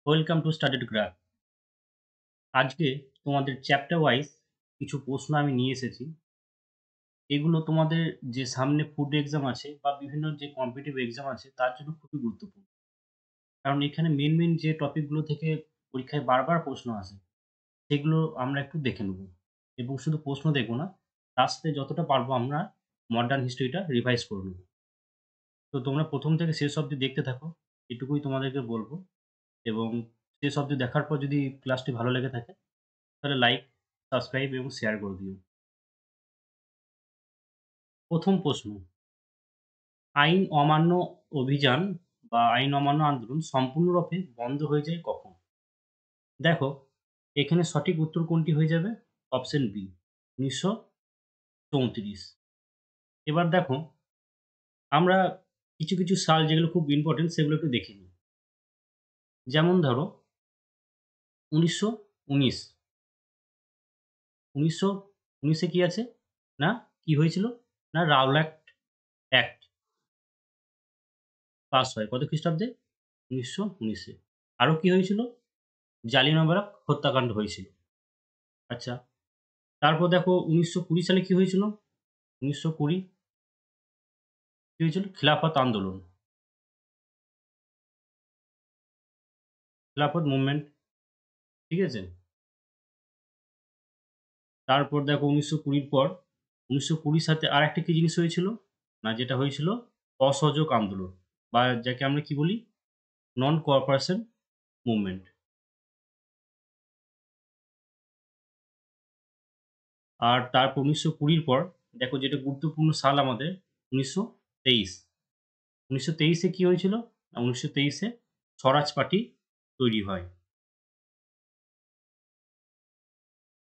Welcome to studied graph. আজকে তোমাদের chapter wise কিছু প্রশ্ন আমি নিয়ে এসেছি। এগুলো তোমাদের যে সামনে ফুড এক্সাম আছে বা বিভিন্ন যে কম্পিটিটিভ এক্সাম আছে তার জন্য খুবই গুরুত্বপূর্ণ। কারণ এখানে মেন যে টপিকগুলো থেকে পরীক্ষায় বারবার প্রশ্ন আসে সেগুলো আমরা একটু দেখে নেব। এবং শুধু প্রশ্ন দেখব না, তার সাথে যতটা পারবো আমরা মডার্ন হিস্ট্রিটা রিভাইজ করে নেব। তো তোমরা প্রথম থেকে শেষ অবধি দেখতে থাকো, এটুকুই তোমাদেরকে বলবো। এবং শেষ অবধি দেখার পর যদি ক্লাসটি ভালো লেগে থাকে তাহলে লাইক, সাবস্ক্রাইব এবং শেয়ার করে দিও। প্রথম প্রশ্ন, আইন অমান্য অভিযান বা আইন অমান্য আন্দোলন সম্পূর্ণরূপে বন্ধ হয়ে যায় কখন? দেখো, এখানে সঠিক উত্তর কোনটি হয়ে যাবে? Option B, 1934। এবার দেখো, আমরা কিছু সাল যেগুলো খুব ইম্পর্টেন্ট সেগুলো একটু দেখে নিই। যেমন ধরো 1919। 1919 কি আছে? না, কি হয়েছিল? না, রাওলাট অ্যাক্ট পাস হয় কত খ্রিস্টাব্দে? 1919-এ। আরো কি হয়েছিল? জালিয়ানওয়ালাবাগ হত্যাকাণ্ড হয়েছিল। আচ্ছা, তারপর দেখো 1920 সালে কি হয়েছিল? 1920 কি হয়েছিল? খিলাফত আন্দোলন, খিলাফত মুভমেন্ট। ঠিক আছে? তারপর দেখো 1920 পর 1920 সাথে আরেকটা কি জিনিস হয়েছিল? না, যেটা হয়েছিল অসহযোগ আন্দোলন বা যাকে আমরা কি বলি? Non cooperation movement. আর তারপর 1920 পর দেখো যেটা গুরুত্বপূর্ণ সাল আমাদের 1923। 1923-এ কি হয়েছিল? না, 1923-এ স্বরাজ পার্টি তৈরি হয়।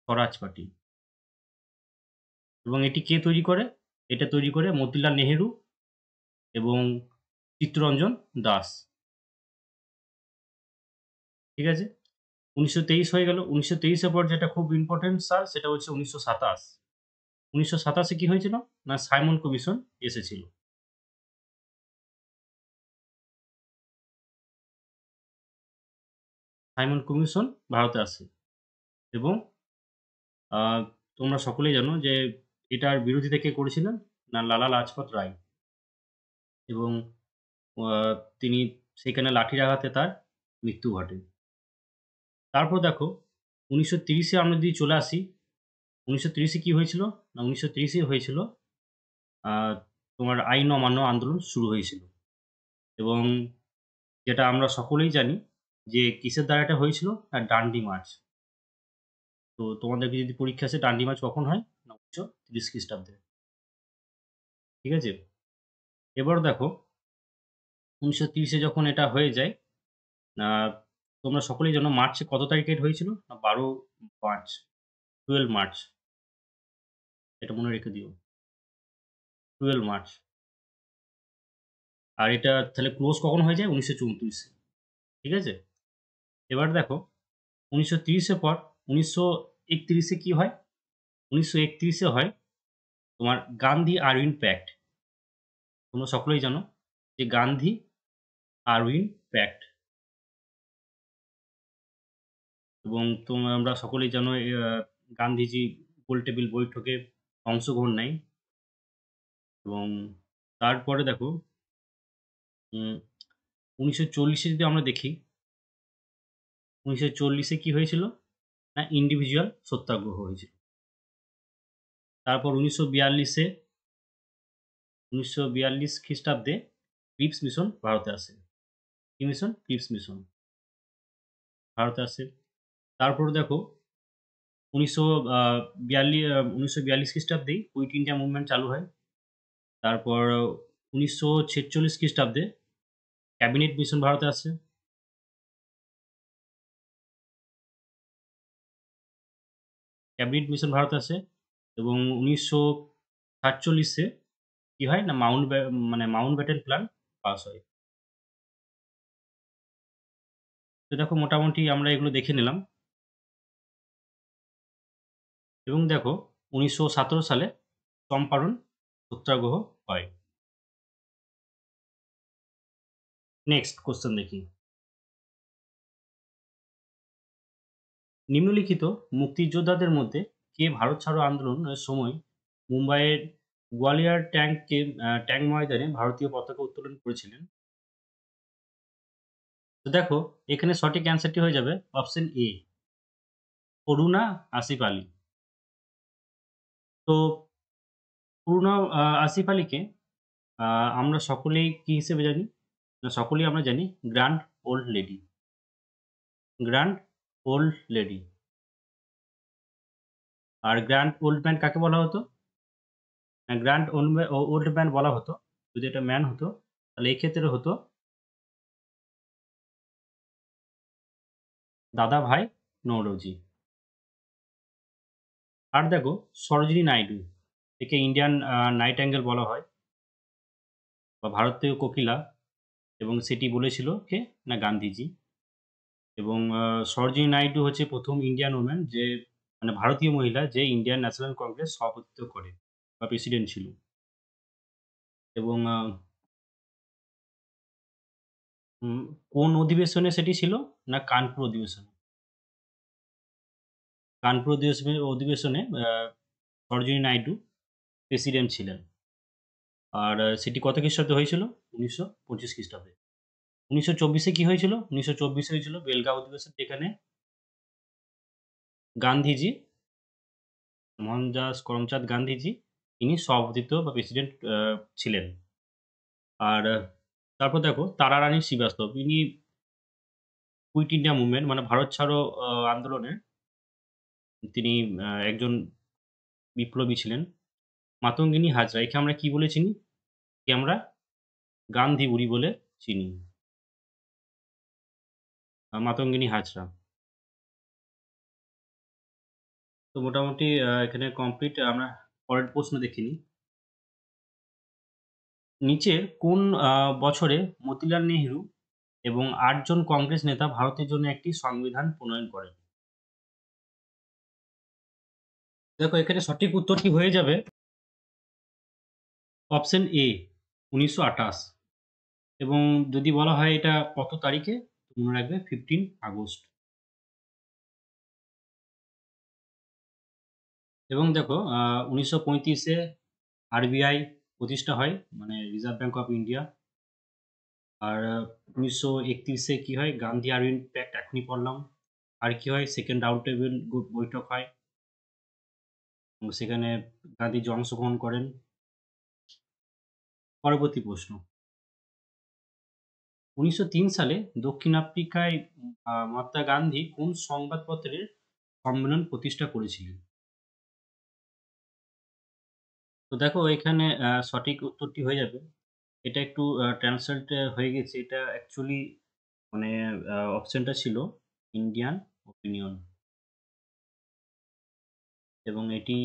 স্বরাজ পার্টি। এবং এটি কে তৈরি করে? এটা তৈরি করে মতিলাল নেহেরু এবং চিত্তরঞ্জন দাস। ঠিক আছে? 1923 হয়ে গেল। 1923 এর পর যেটা খুব ইম্পোর্টেন্ট সাল সেটা হচ্ছে 1927। 1927-এ কি হয়েছিল? না, সাইমন কমিশন এসেছিল। সাইমন কমিশন ভারতে আসে এবং আ তোমরা সকলেই জানো যে এটার বিরোধিতা কে করেছিলেন? না, লালা লাজপত রায়। এবং আ তিনি সেখানে লাঠির আঘাতে তার মৃত্যু ঘটে। তারপর দেখো 1930-এ আমরা যদি চলে আসি, 1930-এ কি হয়েছিল? না, 1930-এ হয়েছিল আ তোমার আইন অমান্য আন্দোলন শুরু হয়েছিল। এবং যেটা আমরা সকলেই জানি যে কিসের দ্বারা এটা হয়েছিল? না, ডান্ডি মার্চ। তো তোমাদেরকে যদি পরীক্ষা আসে ডান্ডি মার্চ কখন হয়? না, 1930 খ্রিস্টাব্দে। ঠিক আছে? এবার দেখো 1930-এ যখন এটা হয়ে যায়, আ তোমরা সকলেই জানো মার্চে কত তারিখে এটা হয়েছিল? না, 12 মার্চ, 12 মার্চ। এটা মনে রেখে দিও। 12 মার্চ। আর এটা তাহলে ক্লোজ কখন হয়ে যায়? 1934-এ। ঠিক আছে? এবার দেখো 1930-এর পর 1931-এ কি হয়? 1931-এ হয় তোমার গান্ধী-আরউইন প্যাক্ট। তোমরা সকলেই জানো যে গান্ধী-আরউইন প্যাক্ট। এবং আমরা সকলেই জানো গান্ধীজি গোলটেবিল বৈঠকে অংশগ্রহণ নেয়। এবং তারপরে দেখো উম 1940-এ যদি আমরা দেখি, 1940-এ কি হয়েছিল? না, ইন্ডিভিজুয়াল সত্যাগ্রহ হয়েছিল। তারপর 1942 খ্রিস্টাব্দে ক্রিপস মিশন ভারতে আসে। কি মিশন? ক্রিপস মিশন ভারতে আসে। তারপরে দেখো 1942 খ্রিস্টাব্দেই কুইট ইন্ডিয়া মুভমেন্ট চালু হয়। তারপর 1946 খ্রিস্টাব্দে ক্যাবিনেট মিশন ভারতে আসে। ক্যাবিনেট মিশন ভারতে আসে এবং 1947-এ কি হয়? না, মাউন্ট ব্যাটেন প্ল্যান পাস হয়। তো দেখো মোটামুটি আমরা এগুলো দেখে নিলাম। এবং দেখো 1917 সালে চম্পারণ সত্যাগ্রহ হয়। নেক্সট কোয়েশ্চেন দেখি। নিম্নলিখিত মুক্তিযোদ্ধাদের মধ্যে কে ভারত ছাড়ো আন্দোলনের সময় মুম্বাইয়ের গোয়ালিয়র ট্যাঙ্ক ময়দানে ভারতীয় পতাকা উত্তোলন করেছিলেন? তো দেখো, এখানে সঠিক অ্যান্সারটি হয়ে যাবে অপশন এ, অরুণা আসিফ আলী। তো অরুণা আসিফ আলীকে আমরা সকলেই কি হিসেবে জানি? না, সকলেই আমরা জানি grand old lady. Grand old lady. আর গ্র্যান্ড ওল্ড ম্যান কাকে বলা হতো? গ্র্যান্ড ওল্ড ম্যান বলা হতো যদি এটা ম্যান হতো, তাহলে এই ক্ষেত্রে হতো দাদা ভাই নৌরোজি। আর দেখো, সরোজিনী নাইডু, একে ইন্ডিয়ান নাইটিঙ্গেল বলা হয় বা ভারতীয় কোকিলা, এবং সেটি বলেছিল কে? না, গান্ধীজি। এবং সরোজিনী নাইডু হচ্ছে প্রথম ইন্ডিয়ান ওম্যান যে, মানে ভারতীয় মহিলা যে ইন্ডিয়ান ন্যাশনাল কংগ্রেস সভাপতিত্ব করে বা প্রেসিডেন্ট ছিল। এবং কোন অধিবেশনে সেটি ছিল? না, কানপুর অধিবেশনে। কানপুর অধিবেশনে সরোজিনী নাইডু প্রেসিডেন্ট ছিলেন। আর সেটি কত খ্রিস্টাব্দে হয়েছিল? 1925 খ্রিস্টাব্দে। 1924-এ কি হয়েছিল? 1924-এ হয়েছিল বেলগাঁও অধিবেশন, যেখানে গান্ধীজি, মোহনদাস করমচাঁদ গান্ধীজি, তিনি সভাপতিত্ব বা প্রেসিডেন্ট ছিলেন। আর তারপর দেখো, তারারানী শ্রীবাস্তব, ইনি কুইট ইন্ডিয়া মুভমেন্ট মানে ভারত ছাড়ো আন্দোলনে তিনি একজন বিপ্লবী ছিলেন। মাতঙ্গিনী হাজরা, একে আমরা কি বলে চিনি? একে আমরা গান্ধী বুড়ি বলে চিনি। মাতঙ্গিনী হাজরা। তো মোটামুটি এখানে কমপ্লিট। আমরা পরের প্রশ্ন দেখে নিই। নিচের কোন বছরে মতিলাল নেহেরু এবং ৮ জন কংগ্রেস নেতা ভারতের জন্য একটি সংবিধান প্রণয়ন করেন? দেখো, এখানে সঠিক উত্তরটি হয়ে যাবে অপশন এ, 1928। এবং যদি বলা হয় এটা কত তারিখে, তো মনে রাখবে 15 আগস্ট। এবং দেখো, 1935-এ আরবিআই প্রতিষ্ঠা হয়, মানে রিজার্ভ ব্যাঙ্ক অফ ইন্ডিয়া। আর 1931-এ কি হয়? গান্ধী আরবিন প্যাক্ট, এখনই পড়লাম। আর কি হয়? সেকেন্ড রাউন্ড টেবিল বৈঠক হয় এবং সেখানে গান্ধীজি অংশগ্রহণ করেন। পরবর্তী প্রশ্ন, 1903 সালে দক্ষিণ আফ্রিকায় মহাত্মা গান্ধী কোন সংবাদপত্রের সম্মেলন প্রতিষ্ঠা করেছিলেন? তো দেখো, এখানে সঠিক উত্তরটি হয়ে যাবে, এটা একটু ট্রান্সলেট হয়ে গেছে। এটা অ্যাকচুয়ালি মানে অপশনটা ছিল ইন্ডিয়ান ওপিনিয়ন, এবং এটি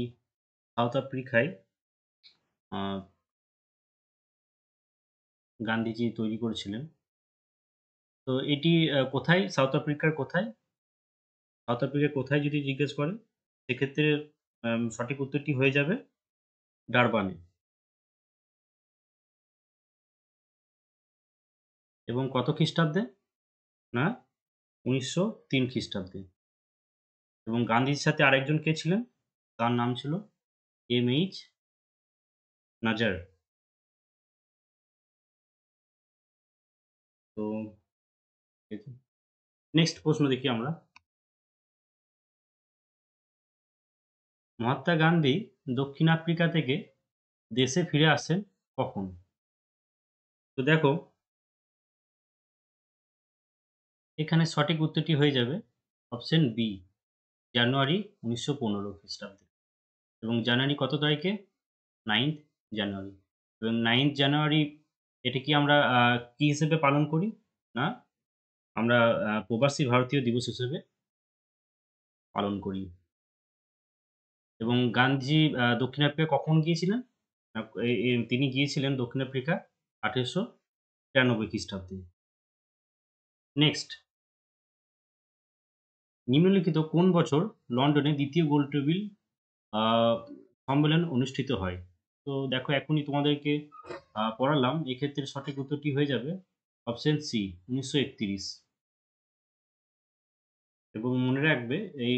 সাউথ আফ্রিকায় গান্ধীজি তৈরি করেছিলেন। তো এটি কোথায়? সাউথ আফ্রিকার কোথায়? সাউথ আফ্রিকার কোথায় যদি জিজ্ঞেস করে, সেক্ষেত্রে সঠিক উত্তরটি হয়ে যাবে ডারবানে। এবং কত খ্রিস্টাব্দে? না, 1903 খ্রিস্টাব্দে। এবং গান্ধীজির সাথে আরেকজন কে ছিলেন? তার নাম ছিল এম.এইচ. নাজার। তো নেক্সট প্রশ্ন দেখি আমরা। মহাত্মা গান্ধী দক্ষিণ আফ্রিকা থেকে দেশে ফিরে আসেন কখন? তো দেখো, এখানে সঠিক উত্তরটি হয়ে যাবে অপশন বি, জানুয়ারি 1915 খ্রিস্টাব্দে। এবং জানুয়ারি কত তারিখে? 9th জানুয়ারি। এবং 9th জানুয়ারি এটা কি আমরা কি হিসেবে পালন করি? না, আমরা প্রবাসী ভারতীয় দিবস হিসেবে পালন করি। এবং গান্ধী দক্ষিণ আফ্রিকা কখন গিয়েছিলেন? তিনি গিয়েছিলেন দক্ষিণ আফ্রিকা 1893 খ্রিস্টাব্দে। নেক্সট, নিম্নলিখিত কোন বছর লন্ডনে দ্বিতীয় গোলটেবিল সম্মেলন অনুষ্ঠিত হয়? তো দেখো, এখনই তোমাদেরকে পড়ালাম। এক্ষেত্রে সঠিক উত্তরটি হয়ে যাবে অপশন সি, 1931। এবং মনে রাখবে এই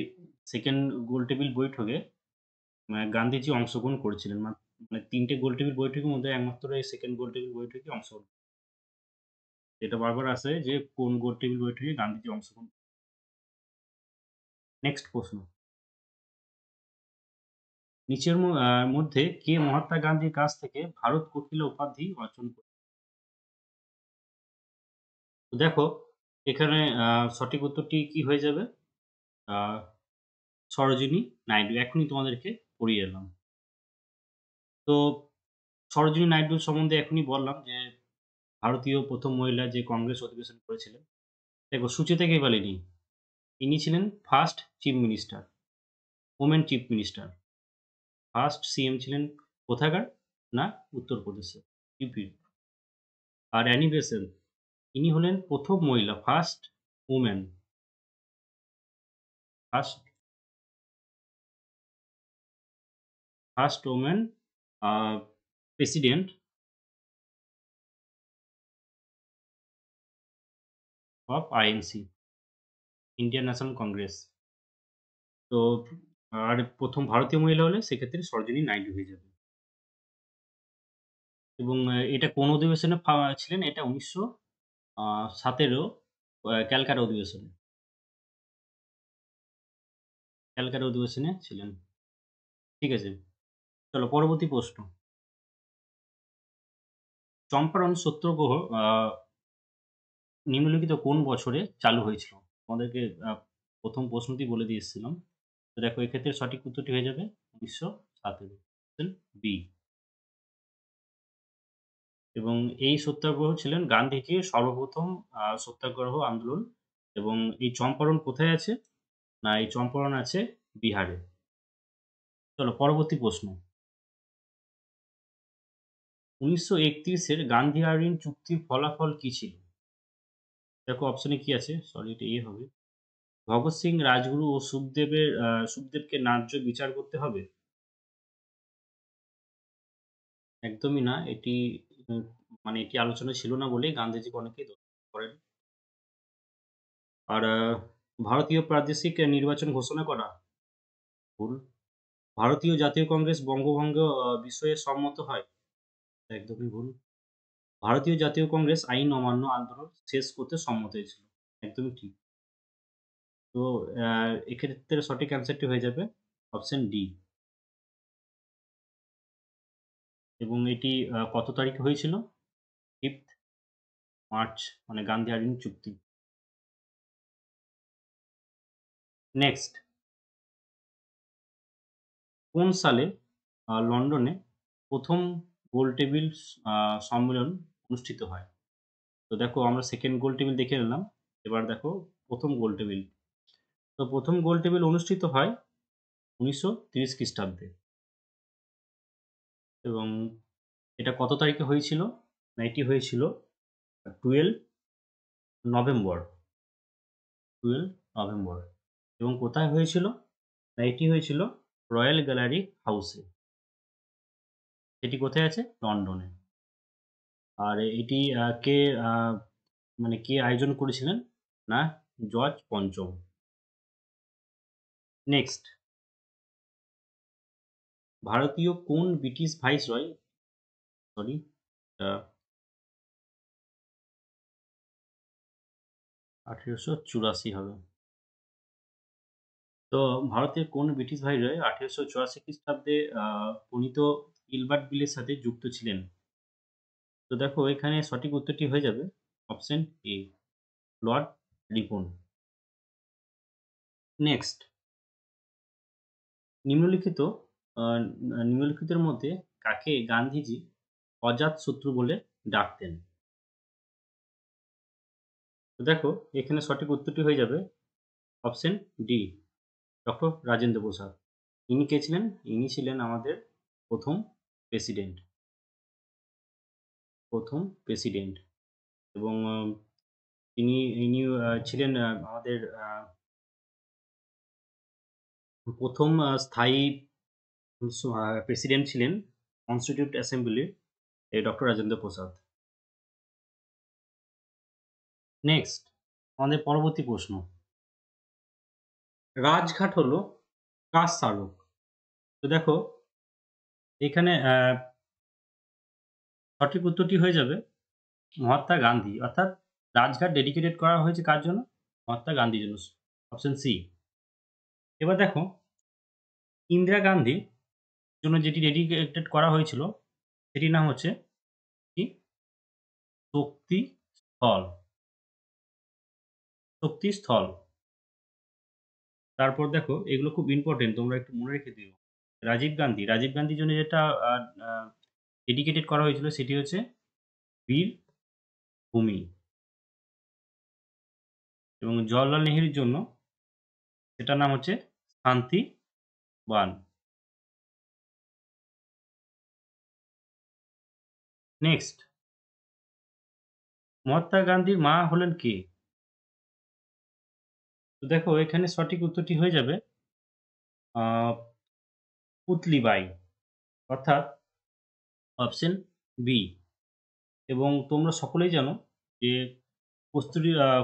সেকেন্ড গোলটেবিল বৈঠকে গান্ধীজি অংশগ্রহণ করেছিলেন। মানে ৩ টে গোলটেবিল বৈঠকের মধ্যে একমাত্র এই সেকেন্ড গোলটেবিল বৈঠকে অংশগ্রহণ। এটা বারবার আসে যে কোন গোলটেবিল বৈঠকে গান্ধীজি অংশগ্রহণ। নেক্সট প্রশ্ন। নিচের মধ্যে কে মহাত্মা গান্ধীর কাছ থেকে ভারত কোকিলা উপাধি অর্জন করে? তো দেখো এখানে সঠিক উত্তরটি কি হয়ে যাবে? আ সরোজিনী নাইডু। এখনই তোমাদেরকে পড়িয়ে এলাম। তো সরোজিনী নাইডু সম্বন্ধে এখনই বললাম যে ভারতীয় ১ম মহিলা যে কংগ্রেস অধিবেশন করেছিলেন। দেখো সুচেতা কেবালিনি ইনি ছিলেন first chief minister, women chief minister. First CM ছিলেন কোথাকার? না উত্তরপ্রদেশের, ইউপির। আর অ্যানি বেসেন্ট ইনি হলেন ১ম মহিলা, first women, first first women a president of INC, Indian national Congress. তো আর ১ম ভারতীয় মহিলা হলে সেক্ষেত্রে সরোজিনী নাইডু হয়ে যাবে। এবং এটা কোন অধিবেশনে ছিলেন? এটা ১৯১৭ ক্যালকাটা অধিবেশনে। ক্যালকাটা অধিবেশনে ছিলেন। ঠিক আছে? চলো পরবর্তী প্রশ্ন। চম্পারণ সত্যাগ্রহ নিম্নলিখিত কোন বছরে চালু হয়েছিল? তোমাদেরকে ১ম প্রশ্নতেই বলে দিয়ে এসেছিলাম। তো দেখো এক্ষেত্রে সঠিক উত্তরটি হয়ে যাবে ১৯১৭, অপশন বি। এবং এই সত্যাগ্রহ ছিলেন গান্ধীজির সর্বপ্রথম সত্যাগ্রহ আন্দোলন। এবং এই চম্পারণ কোথায় আছে? না এই চম্পারণ আছে বিহারে। চলো পরবর্তী প্রশ্ন। ১৯৩১ এর গান্ধী আইরিন চুক্তির ফলাফল কি ছিল? দেখো অপশনে কি আছে? সরি এটা এ হবে। ভগৎ সিং, রাজগুরু ও সুখদেবকে ন্যায্য বিচার করতে হবে? একদমই না। এটি উম মানে এটি আলোচনায় ছিল না বলেই গান্ধীজিকে অনেকেই দোষ করেন। আর ভারতীয় প্রাদেশিক নির্বাচন ঘোষণা করা? ভুল। ভারতীয় জাতীয় কংগ্রেস বঙ্গভঙ্গ বিষয়ে সম্মত হয়? একদমই ভুল। ভারতীয় জাতীয় কংগ্রেস আইন অমান্য আন্দোলন শেষ করতে সম্মত হয়েছিল? একদমই ঠিক। তো আ এক্ষেত্রে সঠিক অ্যান্সারটি হয়ে যাবে অপশন ডি। এবং এটি কত তারিখে হয়েছিল? 5th মার্চ, মানে গান্ধী আইরিন চুক্তি। নেক্সট, কোন সালে লন্ডনে ১ম গোলটেবিল আ সম্মেলন অনুষ্ঠিত হয়? তো দেখো আমরা সেকেন্ড গোলটেবিল দেখে নিলাম। এবার দেখো ১ম গোলটেবিল। তো ১ম গোলটেবিল অনুষ্ঠিত হয় ১৯৩০ খ্রিস্টাব্দে। এবং এটা কত তারিখে হয়েছিল? না এটি হয়েছিল 12 নভেম্বর, 12 নভেম্বর। এবং কোথায় হয়েছিল? না এটি হয়েছিল রয়্যাল গ্যালারি হাউসে। সেটি কোথায় আছে? লন্ডনে। আর এটি কে আ মানে কে আয়োজন করেছিলেন? না জর্জ পঞ্চম। নেক্সট, ভারতীয় কোন ব্রিটিশ ভাইসরয়, সরি আ ১৮৮৪ হবে। তো ভারতের কোন ব্রিটিশ ভাইসরয় ১৮৮৪ খ্রিস্টাব্দে প্রণীত গিলবার্ট বিলের সাথে যুক্ত ছিলেন? তো দেখো এখানে সঠিক উত্তরটি হয়ে যাবে অপশন এ, লর্ড রিপন। নেক্সট, নিম্নলিখিত আ নিম্নলিখিতের মধ্যে কাকে গান্ধীজি অজাতশত্রু বলে ডাকতেন? তো দেখো এখানে সঠিক উত্তরটি হয়ে যাবে option D, doctor Rajendra Prasad. ইনি কে ছিলেন? ইনি ছিলেন আমাদের ১ম প্রেসিডেন্ট, ১ম প্রেসিডেন্ট। এবং ইনি ছিলেন আমাদের ১ম স্থায়ী প্রেসিডেন্ট ছিলেন কনস্টিটিউট অ্যাসেম্বলির এই ডক্টর রাজেন্দ্র প্রসাদ। নেক্সট, আমাদের পরবর্তী প্রশ্ন। রাজঘাট হলো কার স্মারক? তো দেখো এখানে সঠিক উত্তরটি হয়ে যাবে মহাত্মা গান্ধী। অর্থাৎ রাজঘাট ডেডিকেটেড করা হয়েছে কার জন্য? মহাত্মা গান্ধীর জন্য। Option C. এবার দেখো ইন্দিরা গান্ধীর জন্য যেটি ডেডিকেটেড করা হয়েছিল সেটির নাম হচ্ছে কি? শক্তি স্থল। শক্তি স্থল। তারপর দেখো এগুলো খুব ইম্পর্টেন্ট, তোমরা একটু মনে রেখে দিও। রাজীব গান্ধীর জন্য যেটা ডেডিকেটেড করা হয়েছিল সেটি হচ্ছে বীর ভূমি, এবং জওহরলাল নেহেরুর জন্য সেটার নাম হচ্ছে শান্তি বান। নেক্সট, মহাত্মা গান্ধীর মা হলেন কে? তো দেখো এখানে সঠিক উত্তরটি হয়ে যাবে পুতলিবাই, অর্থাৎ অপশন বি। এবং তোমরা সকলেই জানো যে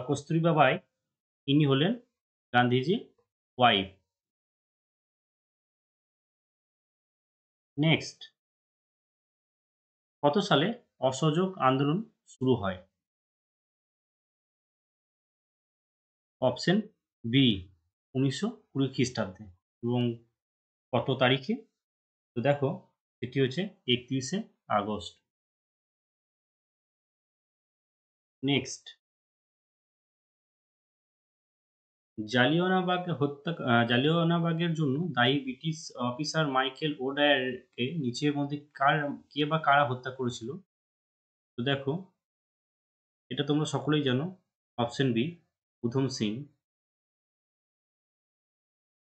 কস্তুরবা বাই ইনি হলেন গান্ধীজি ওয়াইফ। নেক্সট, কত সালে অসহযোগ আন্দোলন শুরু হয়? অপশন বি 1920 খ্রিস্টাব্দে। এবং কত তারিখে? তো দেখো সেটি হচ্ছে 31শে আগস্ট। নেক্সট, জালিয়ানওয়ালাবাগের জন্য দায়ী ব্রিটিশ অফিসার মাইকেল ওডায়ারকে নিচের মধ্যে কে বা কারা হত্যা করেছিল? তো দেখো এটা তোমরা সকলেই জানো, option B Udham Singh.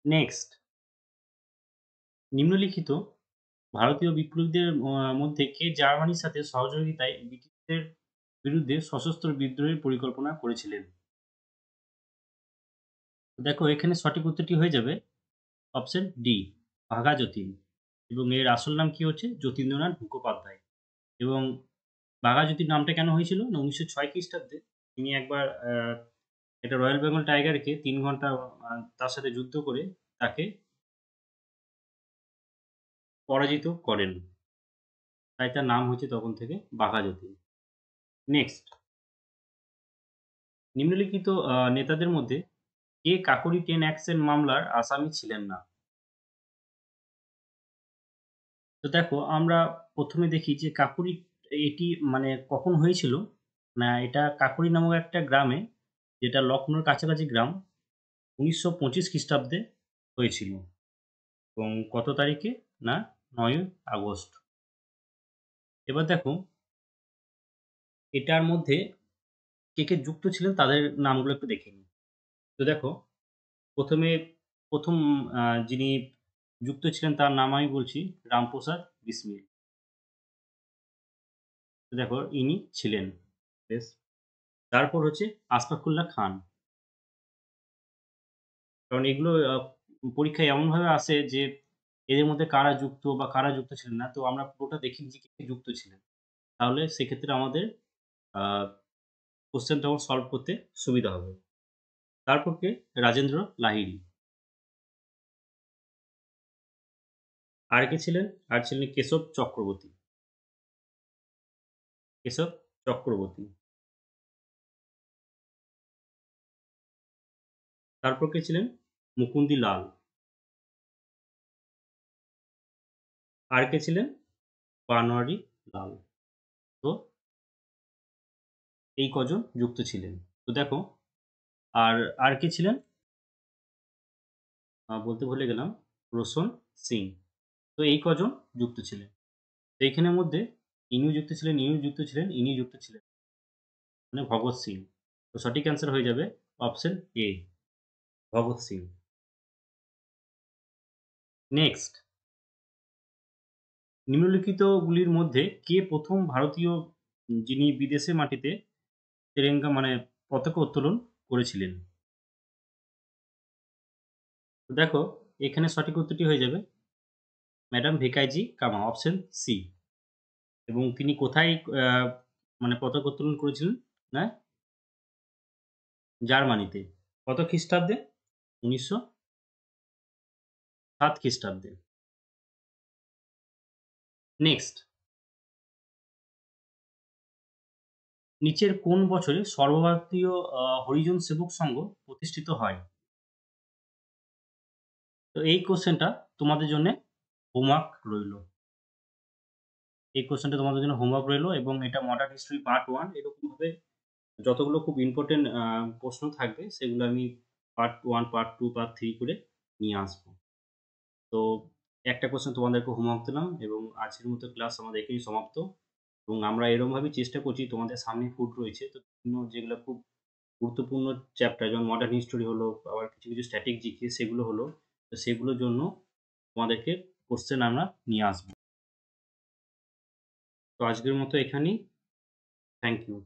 Next, নিম্নলিখিত ভারতীয় বিপ্লবীদের মধ্যে কে জার্মানির সাথে সহযোগিতায় ব্রিটিশদের বিরুদ্ধে সশস্ত্র বিদ্রোহের পরিকল্পনা করেছিলেন? তো দেখো এখানে সঠিক উত্তরটি হয়ে যাবে অপশন ডি ভাগা যতীন। এবং এর আসল নাম কি হচ্ছে? যতীন্দ্রনাথ মুখোপাধ্যায়। এবং বাঘা যতীন নামটা কেন হয়েছিল না 1906 খ্রিস্টাব্দে তিনি একবার একটা রয়্যাল বেঙ্গল টাইগারকে 3 ঘন্টা তার সাথে যুদ্ধ করে তাকে পরাজিত করেন, তাই তার নাম হয়েছে তখন থেকে বাঘা যতীন। নেক্সট, নিম্নলিখিত নেতাদের মধ্যে কে কাকোরি 10 অ্যাক্সেন্ট মামলার আসামি ছিলেন না? তো দেখো আমরা প্রথমে দেখি যে কাকুরি এটি মানে কখন হয়েছিল না, এটা কাকুরি নামক একটা গ্রামে, যেটা লখনৌর কাছাকাছি গ্রাম, 1925 খ্রিস্টাব্দে হয়েছিল। এবং কত তারিখে না 9 আগস্ট। এবার দেখো এটার মধ্যে কে কে যুক্ত ছিলেন তাদের নামগুলো একটু দেখে নিই। তো দেখো প্রথমে প্রথম যিনি যুক্ত ছিলেন তার নাম আমি বলছি রামপ্রসাদ বিসমিল। তো দেখো ইনি ছিলেন। বেশ। তারপর হচ্ছে আশফাকুল্লাহ খান। কারণ এগুলো পরীক্ষায় এমনভাবে আসে যে এদের মধ্যে কারা যুক্ত বা কারা যুক্ত ছিলেন না। তো আমরা পুরোটা দেখি যে কে কে যুক্ত ছিলেন। তাহলে সেক্ষেত্রে আমাদের আ কোয়েশ্চেনটা সলভ করতে সুবিধা হবে। তারপর কে? রাজেন্দ্র লাহিড়ী। আর কে ছিলেন? আর ছিলেন কেশব চক্রবর্তী। কেশব চক্রবর্তী। তারপর কে ছিলেন? মুকুন্দি লাল। আর কে ছিলেন? পানোয়ারি লাল। তো এই কজন যুক্ত ছিলেন। তো দেখো আর, আর কে ছিলেন? বলতে ভুলে গেলাম, রোশন সিং। তো এই কজন যুক্ত ছিলেন। তো এইখানের মধ্যে ইনিও যুক্ত ছিলেন, ইনিও যুক্ত ছিলেন, ইনিও যুক্ত ছিলেন। মানে ভগৎ সিং। তো সঠিক অ্যান্সার হয়ে যাবে option A Bhagat Singh. Next, নিম্নলিখিতগুলির মধ্যে কে প্রথম ভারতীয় যিনি বিদেশে মাটিতে তেরেঙ্গা মানে পতাকা উত্তোলন করেছিলেন? তো দেখো এখানে সঠিক উত্তরটি হয়ে যাবে ম্যাডাম ভিকাইজি কামা, অপশন সি। এবং তিনি কোথায় মানে পতাকা উত্তোলন করেছিলেন? না জার্মানিতে। কত খ্রিস্টাব্দে? 1900 7 খ্রিস্টাব্দে। নেক্সট, নিচের কোন বছরে সর্বভারতীয় হরিজন সেবক সংঘ প্রতিষ্ঠিত হয়? তো এই কোয়েশ্চেনটা তোমাদের জন্যে হোমওয়ার্ক রইলো। এই কোয়েশ্চেনটা তোমাদের জন্য হোমওয়ার্ক রইলো এবং এটা মডার্ন হিস্ট্রি পার্ট 1 এরকমভাবে যতগুলো খুব ইম্পোর্টেন্ট প্রশ্ন থাকবে সেগুলো আমি পার্ট 1, পার্ট 2, পার্ট 3 করে নিয়ে আসবো। তো একটা কোয়েশ্চেন তোমাদেরকে হোমওয়ার্ক দিলাম এবং আজকের মতো ক্লাস আমাদের এখানেই সমাপ্ত এবং আমরা এরকমভাবেই চেষ্টা করছি তোমাদের সামনে ফুড রয়েছে তো বিভিন্ন যেগুলো খুব গুরুত্বপূর্ণ চ্যাপ্টার যেমন মডার্ন হিস্টোরি হলো, আবার কিছু স্ট্যাটিক জিকে সেগুলো হলো। তো সেগুলোর জন্য তোমাদেরকে কোয়েশ্চেন আমরা নিয়ে আসবো। তো আজকের মতো এখানেই। Thank you.